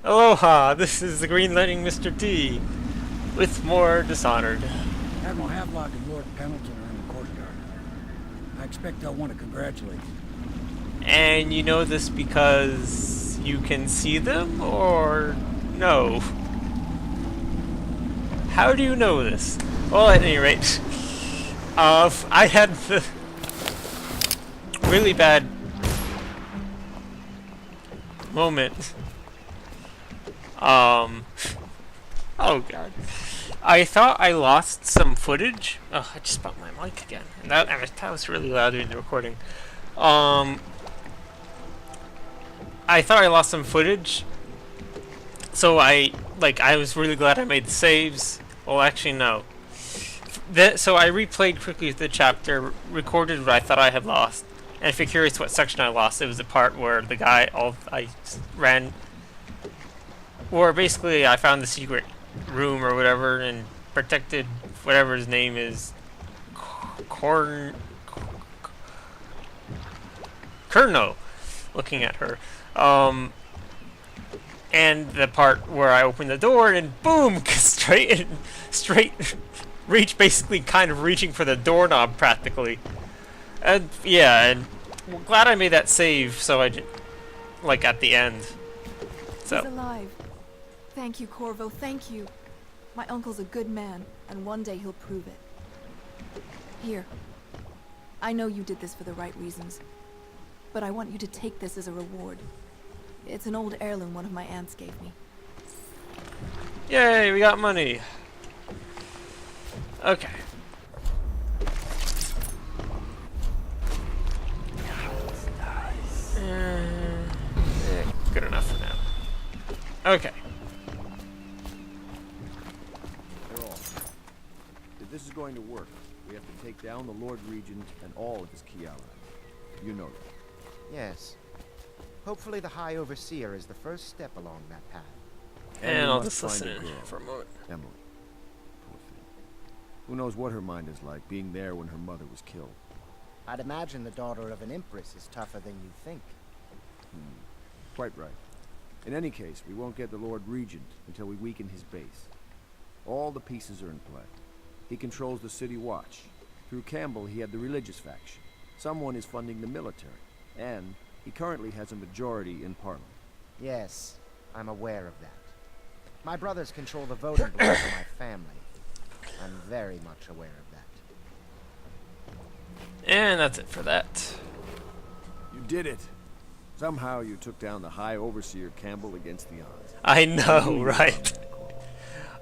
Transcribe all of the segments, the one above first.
Aloha, this is the Green Lighting Mr. T with more Dishonored. Admiral Havelock and Lord Pendleton are in the courtyard. I expect they'll want to congratulate you. And you know this because you can see them, or no? How do you know this? Well, at any rate, I had the really bad moment. Oh god. I thought I lost some footage. Oh, I just bumped my mic again. And that was really loud during the recording. I thought I lost some footage. So I was really glad I made the saves. Well, actually, no. So I replayed quickly the chapter, recorded what I thought I had lost. And if you're curious what section I lost, it was the part where the guy, where basically I found the secret room or whatever and protected whatever his name is, Kurno, looking at her. And the part where I opened the door and boom, straight reach, basically kind of reaching for the doorknob practically. And yeah, and I'm glad I made that save so I did, like at the end. So. He's alive. Thank you, Corvo, thank you. My uncle's a good man, and one day he'll prove it. Here. I know you did this for the right reasons, but I want you to take this as a reward. It's an old heirloom one of my aunts gave me. Yay, we got money. Okay. Good enough for now. Okay. They're all. If this is going to work, we have to take down the Lord Regent and all of his key allies. You know that. Yes. Hopefully the High Overseer is the first step along that path. And I'll we just must listen find a in girl. for a moment. Emily. Poor thing. Who knows what her mind is like, being there when her mother was killed. I'd imagine the daughter of an empress is tougher than you think. Quite right. In any case, we won't get the Lord Regent until we weaken his base. All the pieces are in play. He controls the City Watch. Through Campbell, he had the religious faction. Someone is funding the military. And he currently has a majority in Parliament. Yes, I'm aware of that. My brothers control the voting bloc of my family. I'm very much aware of that. And that's it for that. You did it! Somehow you took down the High Overseer Campbell against the odds. I know, right?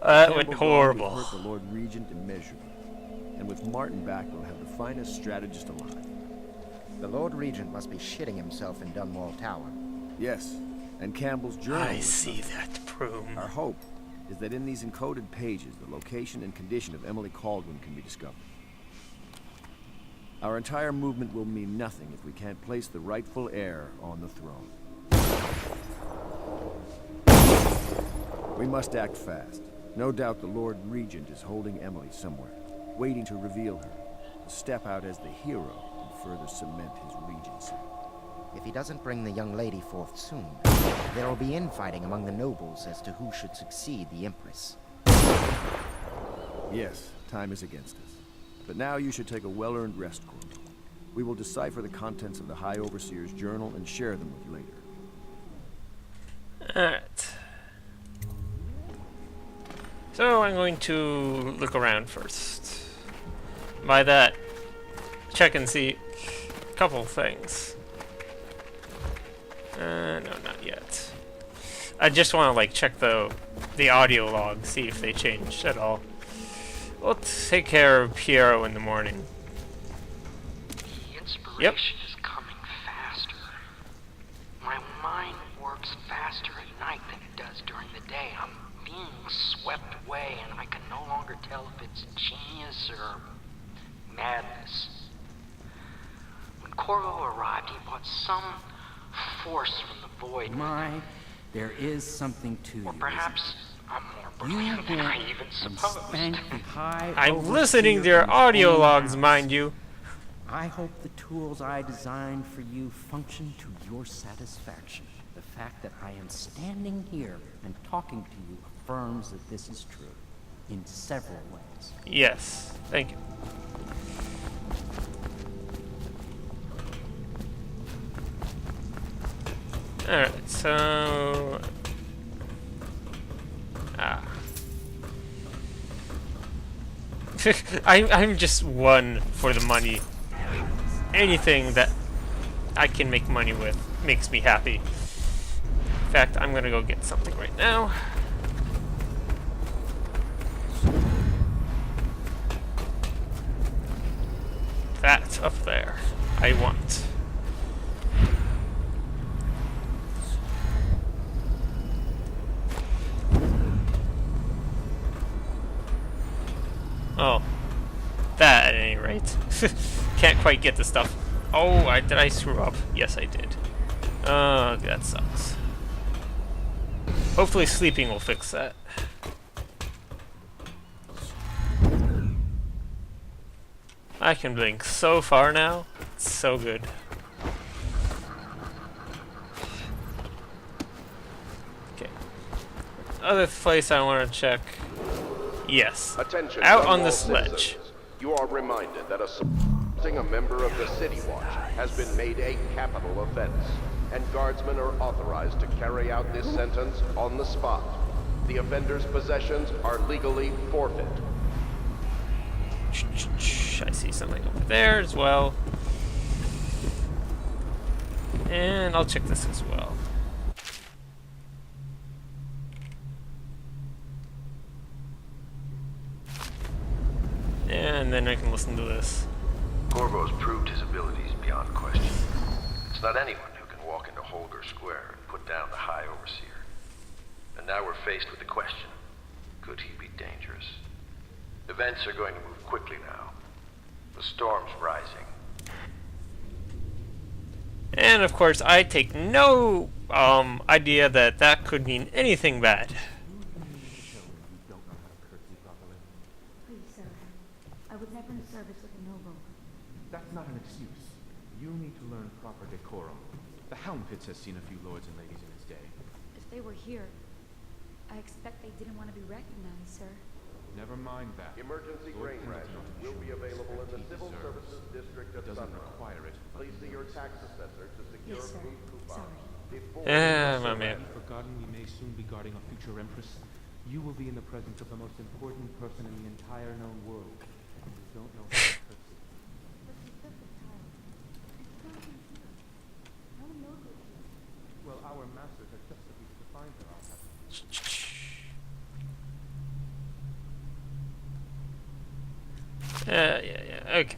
That went Campbell horrible. hurt the Lord Regent immeasurably. And with Martin back, we'll have the finest strategist alive. The Lord Regent must be shitting himself in Dunwall Tower. Yes, and Campbell's journal. I see that broom. Our hope is that in these encoded pages, the location and condition of Emily Caldwin can be discovered. Our entire movement will mean nothing if we can't place the rightful heir on the throne. We must act fast. No doubt the Lord Regent is holding Emily somewhere, waiting to reveal her, to step out as the hero and further cement his regency. If he doesn't bring the young lady forth soon, there will be infighting among the nobles as to who should succeed the Empress. Yes, time is against us. But now you should take a well-earned rest, Corporal. We will decipher the contents of the High Overseer's journal and share them with you later. Alright. So I'm going to look around first. By that, check and see a couple things. No, not yet. I just want to like check the audio log, see if they changed at all. We'll take care of Piero in the morning. The inspiration is coming faster. My mind works faster at night than it does during the day. I'm being swept away, and I can no longer tell if it's genius or madness. When Corvo arrived, he brought some force from the void. There is something to Or you. perhaps I'm more You brilliant than I went even and supposed. spanked the High I'm Overseer listening to your in his audio own logs, house. mind you. I hope the tools I designed for you function to your satisfaction. The fact that I am standing here and talking to you affirms that this is true in several ways. Yes, thank you. Alright, so... I'm just one for the money. Anything that I can make money with makes me happy. In fact, I'm gonna go get something right now. That up there, I want. Oh, that at any rate. Can't quite get the stuff. Oh, did I screw up? Yes, I did. Oh, that sucks. Hopefully sleeping will fix that. I can blink so far now. It's so good. Okay. Other place I want to check. Yes. Attention, Out on Dunwall the sledge. citizens. You are reminded that assaulting a member of the City Watch has been made a capital offense, and guardsmen are authorized to carry out this sentence on the spot. The offender's possessions are legally forfeit. I see something over there as well. And I'll check this as well. And then I can listen to this. Corvo's proved his abilities beyond question. It's not anyone who can walk into Holger Square and put down the High Overseer. And now we're faced with the question, could he be dangerous? Events are going to move quickly now. The storm's rising. And of course, I take no idea that that could mean anything bad. Please, sir. I was never in service with a noble. That's not an excuse. You need to learn proper decorum. The Hound Pits has seen a few lords and ladies in its day. If they were here, I expect they didn't want to be recognized, sir. Never mind that. Emergency Lord grain Pendleton rations will will be ensure available in the he Civil deserves. Services District He of doesn't Sunrise. require it. but Please he see your deserves. tax assessor to secure Yes, sir. food coupons. Sorry. Before My man. Have you forgotten we may soon be guarding a future empress? You will be in the presence of the most important person in the entire known world. And you don't know how to curse it. But he took the child. It's not even here. No noble here. Well, our masters are just as easy to find her, I'll have to. Yeah, okay.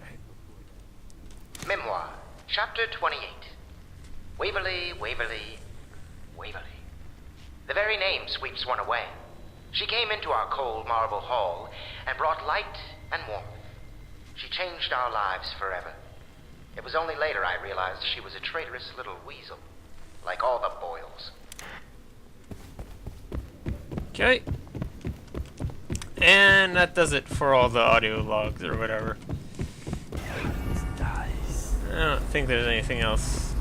Memoir, Chapter 28. Waverly, Waverly, Waverly. The very name sweeps one away. She came into our cold marble hall and brought light and warmth. She changed our lives forever. It was only later I realized she was a traitorous little weasel, like all the Boyles. Okay. And that does it for all the audio logs or whatever. I don't think there's anything else.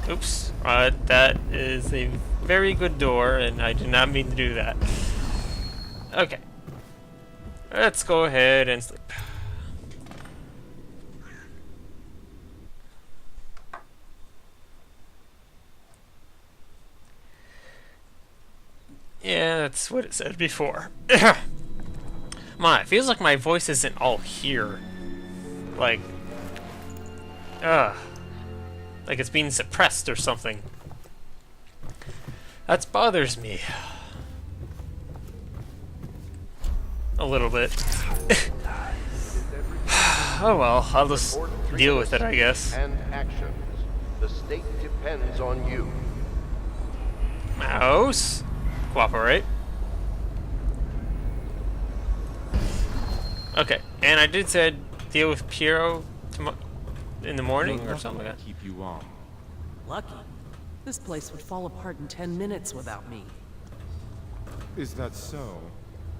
Oops. That is a very good door, and I did not mean to do that. Okay. Let's go ahead and sleep. Yeah, that's what it said before. My, it feels like my voice isn't all here. Like it's being suppressed or something. That bothers me. A little bit. Oh well, I'll just deal with it, I guess. and actions. The state depends on you. Mouse, cooperate. Okay, and I did say deal with Piero in the morning or something like that. Keep you on. Lucky. This place would fall apart in 10 minutes without me. Is that so?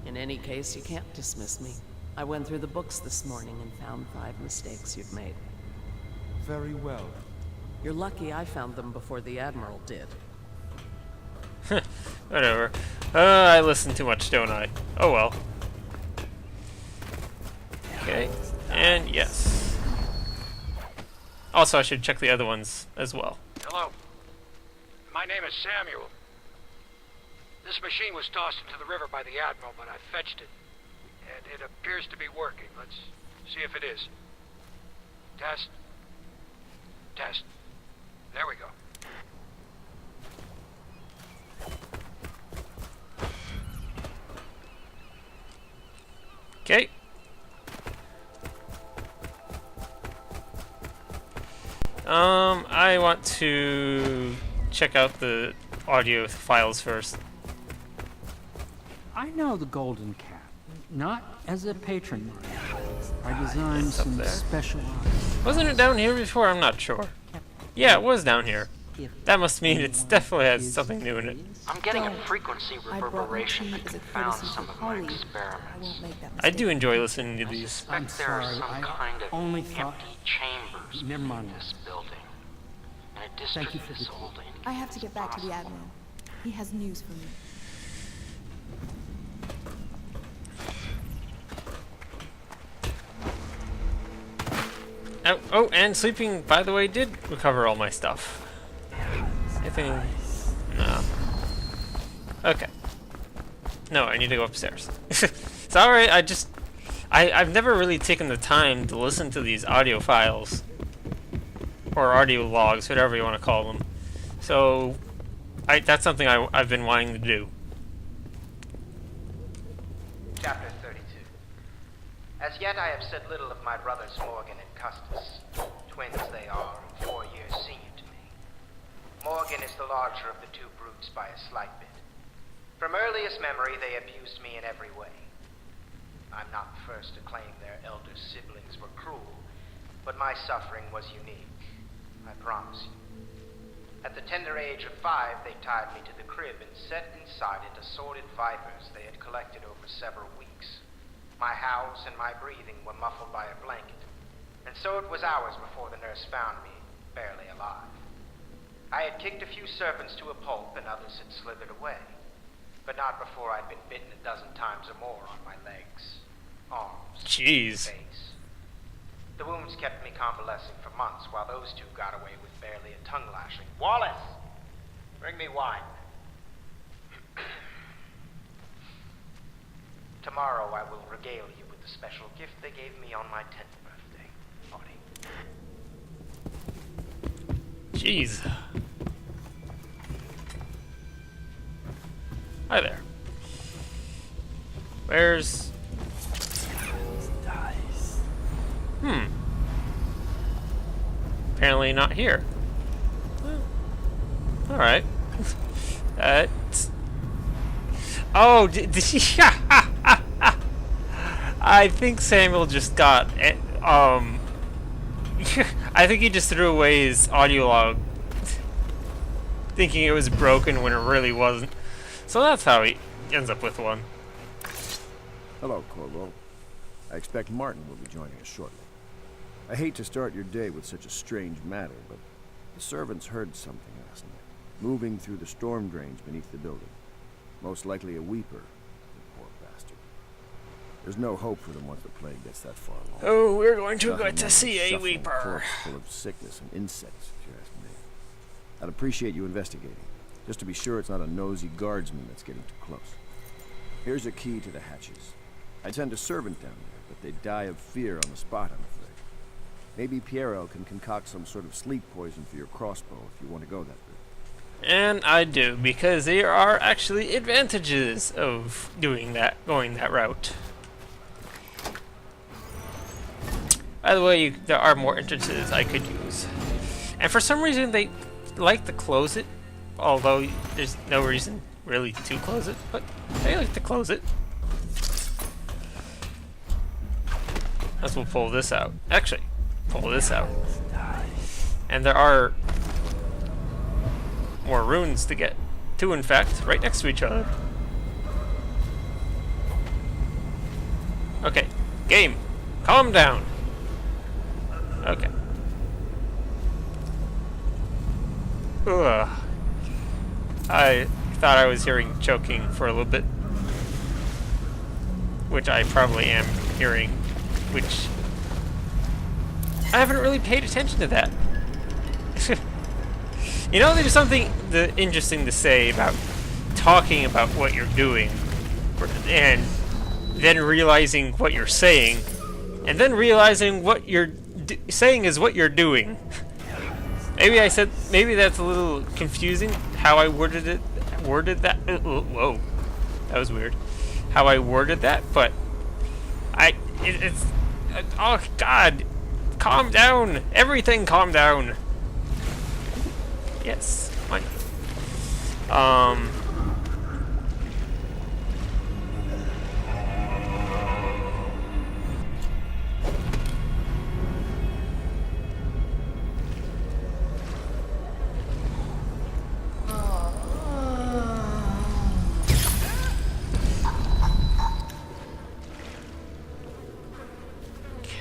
In any case, you can't dismiss me. I went through the books this morning and found 5 mistakes you've made. Very well. You're lucky I found them before the Admiral did. Whatever. I listen too much, don't I? Oh well. Okay, and yes. Also, I should check the other ones as well. Hello. My name is Samuel. This machine was tossed into the river by the Admiral, but I fetched it. And it appears to be working. Let's see if it is. Test. Test. There we go. Okay. I want to check out the audio files first. I know the Golden Cat, not as a patron. I designed It's up some there. special art. Wasn't it down here before? I'm not sure. Yeah, it was down here. That must mean it definitely has something new in it. I'm getting a Don't. frequency I brought my reverberation tea that as a confounds courtesy some to of my Holly. I experiments. won't make that I mistake. do enjoy listening to I these. suspect there sorry, are some I kind of only thought- empty chambers Never mind. in this building. In a Thank district you for this the- old and I have to get back to the Admiral. He has news for me. Oh, and sleeping, by the way, did recover all my stuff. I think... No. Okay. No, I need to go upstairs. Sorry, I've never really taken the time to listen to these audio files. Or audio logs, whatever you want to call them. So, that's something I've been wanting to do. Chapter 32. As yet I have said little of my brothers Morgan and Custis. Twins they are, and 4 years senior to me. Morgan is the larger of the two brutes by a slight bit. From earliest memory they abused me in every way. I'm not the first to claim their elder siblings were cruel, but my suffering was unique, I promise you. At the tender age of 5, they tied me to the crib and set inside it assorted vipers they had collected over several weeks. My howls and my breathing were muffled by a blanket, and so it was hours before the nurse found me, barely alive. I had kicked a few serpents to a pulp and others had slithered away, but not before I'd been bitten a dozen times or more on my legs, arms, Jeez. face. The wounds kept me convalescing for months while those two got away with barely a tongue lashing. Wallace! Bring me wine. Tomorrow I will regale you with the special gift they gave me on my 10th birthday party. Jeez. Hi there. Where's... Apparently not here. Alright. Oh, did he... I think Samuel just got... I think he just threw away his audio log thinking it was broken when it really wasn't. So that's how he ends up with one. Hello, Corvo. I expect Martin will be joining us shortly. I hate to start your day with such a strange matter, but the servants heard something last night, moving through the storm drains beneath the building. Most likely a weeper, the poor bastard. There's no hope for them once the plague gets that far along. Oh, we're going to Nothing get to more see than a shuffling weeper. corpse full of sickness and insects, if you ask me. I'd appreciate you investigating, just to be sure it's not a nosy guardsman that's getting too close. Here's a key to the hatches. I send a servant down there, but they die of fear on the spot, I'm afraid. Maybe Piero can concoct some sort of sleep poison for your crossbow if you want to go that route. And I do, because there are actually advantages of doing that, going that route. By the way, there are more entrances I could use. And for some reason they like to close it, although there's no reason really to close it, but they like to close it. As we'll pull this out. Actually, pull this out. And there are more runes to get. Two, in fact, right next to each other. Okay, game, calm down. Okay. Ugh. thought I was hearing choking for a little bit, which I probably am hearing, which I haven't really paid attention to that. You know, there's something interesting to say about talking about what you're doing, and then realizing what you're saying, and then realizing what you're saying is what you're doing. Maybe that's a little confusing how I worded that. Whoa, that was weird. How I worded that, but it's oh God, calm down, everything, calm down. Yes, money.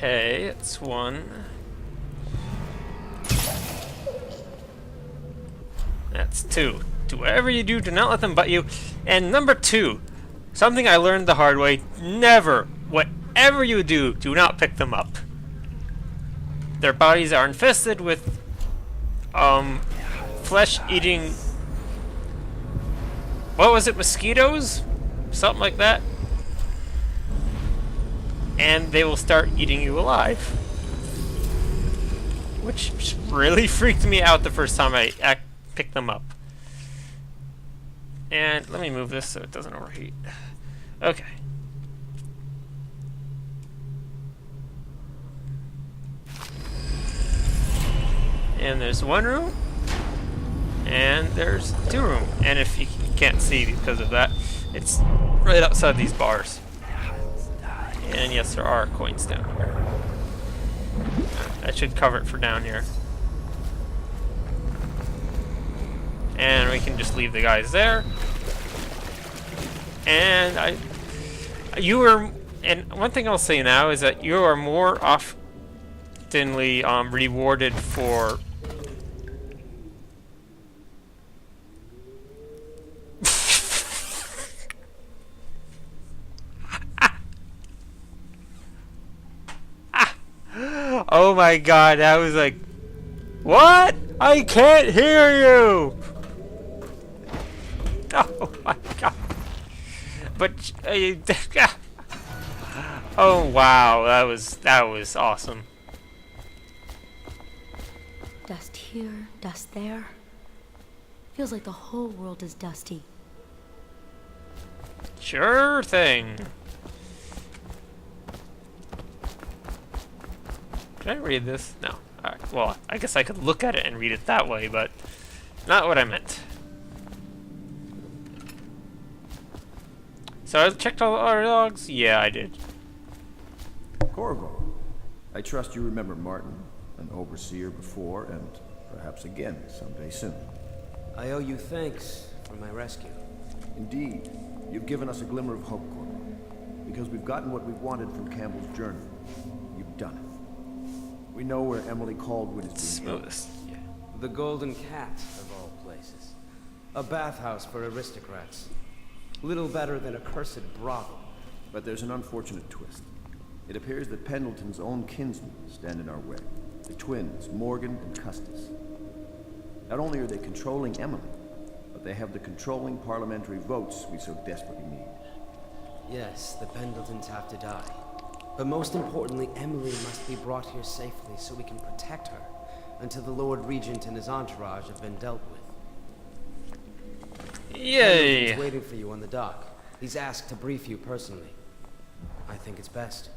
Okay, it's one. That's two. Do whatever you do, do not let them butt you. And number two, something I learned the hard way, never, whatever you do, do not pick them up. Their bodies are infested with, flesh-eating, what was it, mosquitoes? Something like that. And they will start eating you alive. Which really freaked me out the first time I picked them up. And let me move this so it doesn't overheat. Okay. And there's one room. And there's two rooms. And if you can't see because of that, it's right outside these bars. And yes, there are coins down here. That should cover it for down here. And we can just leave the guys there. And and one thing I'll say now is that you are more oftenly rewarded for Oh my God, that was like, what? I can't hear you. Oh my God. But oh wow, that was awesome. Dust here, dust there. Feels like the whole world is dusty. Sure thing. Can I read this? No. Alright. Well, I guess I could look at it and read it that way, but not what I meant. So I checked all our logs? Yeah, I did. Corvo, I trust you remember Martin, an overseer before, and perhaps again someday soon. I owe you thanks for my rescue. Indeed. You've given us a glimmer of hope, Corvo. Because we've gotten what we've wanted from Campbell's journey. You've done it. We know where Emily Caldwell is being held. Yeah. The Golden Cat, of all places. A bathhouse for aristocrats. Little better than a cursed brothel. But there's an unfortunate twist. It appears that Pendleton's own kinsmen stand in our way. The twins, Morgan and Custis. Not only are they controlling Emily, but they have the controlling parliamentary votes we so desperately need. Yes, the Pendletons have to die. But most importantly, Emily must be brought here safely so we can protect her until the Lord Regent and his entourage have been dealt with. Yay! He's waiting for you on the dock. He's asked to brief you personally. I think it's best.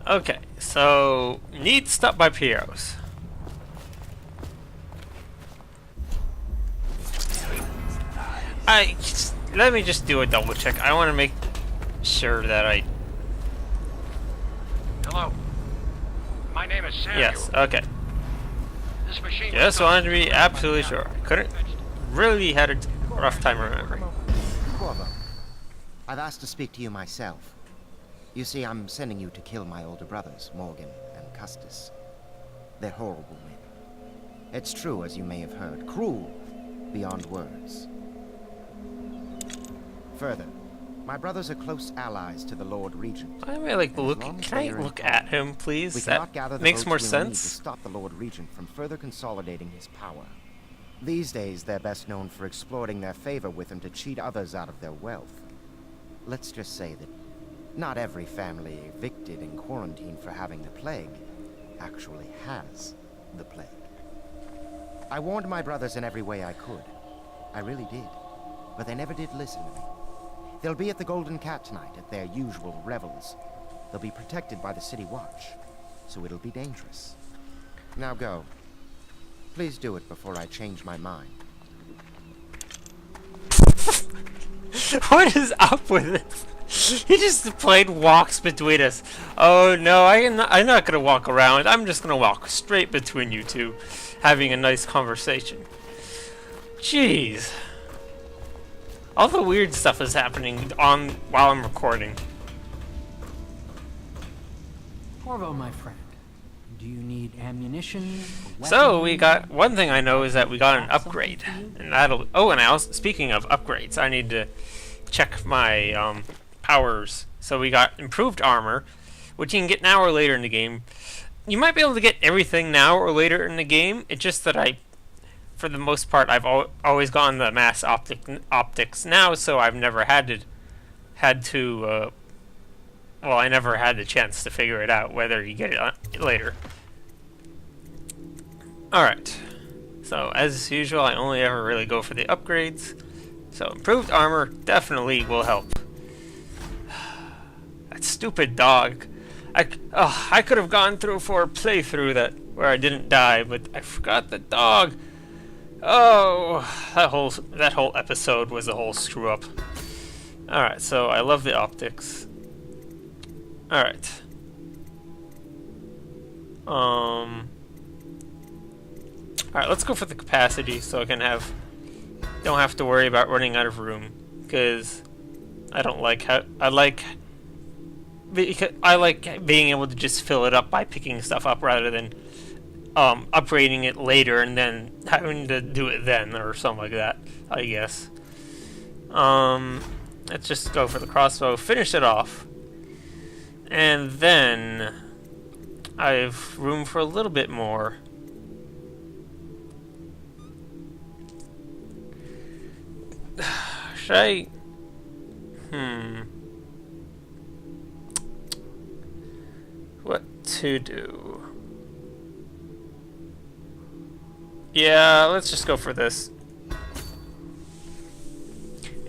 Okay, so need stop by Piero's. Let me just do a double check. I want to make sure that I. Hello. My name is Samuel. Yes. Okay. This machine Just wanted to be absolutely sure. Couldn't really had a rough time remembering. Corvo, I've asked to speak to you myself. You see, I'm sending you to kill my older brothers, Morgan and Custis. They're horrible men. It's true, as you may have heard. Cruel beyond words. Further, my brothers are close allies to the Lord Regent. I may like And as look. long as Can I they are in look power, at him, please? we That cannot gather the makes more votes we'll need to sense. stop the Lord Regent from further consolidating his power. These days, they're best known for exploiting their favor with him to cheat others out of their wealth. Let's just say that not every family evicted and quarantined for having the plague actually has the plague. I warned my brothers in every way I could. I really did. But they never did listen to me. They'll be at the Golden Cat tonight at their usual revels. They'll be protected by the City Watch, so it'll be dangerous. Now go. Please do it before I change my mind. What is up with this? He just plain walks between us. Oh no, I'm not gonna walk around. I'm just gonna walk straight between you two, having a nice conversation. Jeez. All the weird stuff is happening while I'm recording. Corvo, my friend, do you need ammunition? So we got one thing I know is that we got an upgrade, and that'll. Oh, and I also, speaking of upgrades, I need to check my powers. So we got improved armor, which you can get now or later in the game. You might be able to get everything now or later in the game. It's just that for the most part, I've always gotten the mass optics now, so I've never had to. Well, I never had the chance to figure it out whether you get it later. Alright, so as usual, I only ever really go for the upgrades. So improved armor definitely will help. That stupid dog. I could have gone through for a playthrough where I didn't die, but I forgot the dog. Oh, that whole episode was a whole screw up. Alright, so I love the optics. Alright. Alright, let's go for the capacity so I can don't have to worry about running out of room, because I like being able to just fill it up by picking stuff up rather than upgrading it later and then having to do it then or something like that, I guess. Let's just go for the crossbow, finish it off, and then I have room for a little bit more. Should I? What to do? Yeah, let's just go for this.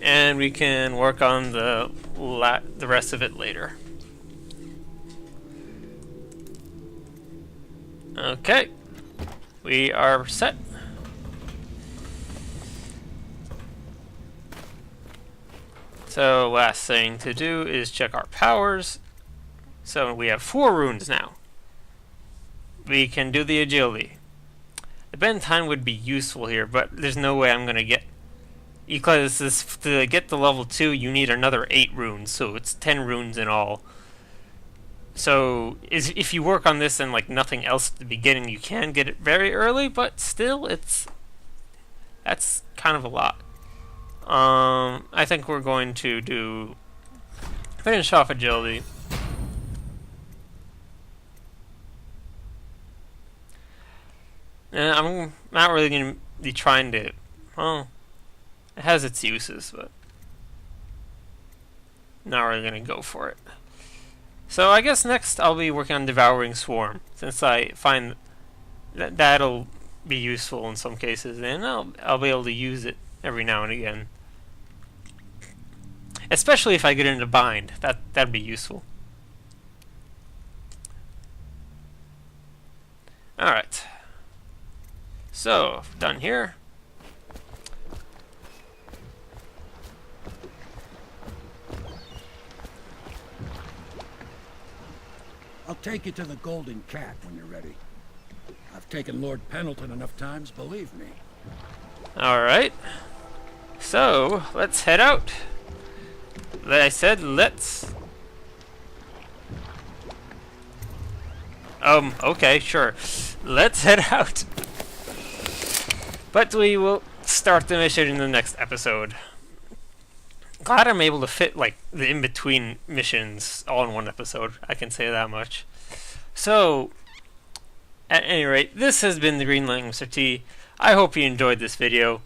And we can work on the rest of it later. Okay. We are set. So last thing to do is check our powers. So we have 4 runes now. We can do the agility. The bend time would be useful here, but there's no way I'm gonna get, because to get to level 2 you need another 8 runes, so it's 10 runes in all. So if you work on this and like nothing else at the beginning, you can get it very early, but still that's kind of a lot. I think we're going to finish off agility. And I'm not really going to be trying to, well, it has its uses, but not really going to go for it. So I guess next I'll be working on Devouring Swarm, since I find that that'll be useful in some cases, and I'll be able to use it every now and again. Especially if I get into bind, that'd be useful. Alright. So, done here. I'll take you to the Golden Cat when you're ready. I've taken Lord Pendleton enough times, believe me. Alright. So, let's head out. Like I said, let's... Okay, sure. Let's head out. But we will start the mission in the next episode. Glad I'm able to fit like the in-between missions all in one episode. I can say that much. So, at any rate, this has been the Green Lantern Mr. T. I hope you enjoyed this video.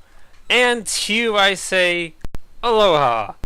And to you I say, aloha!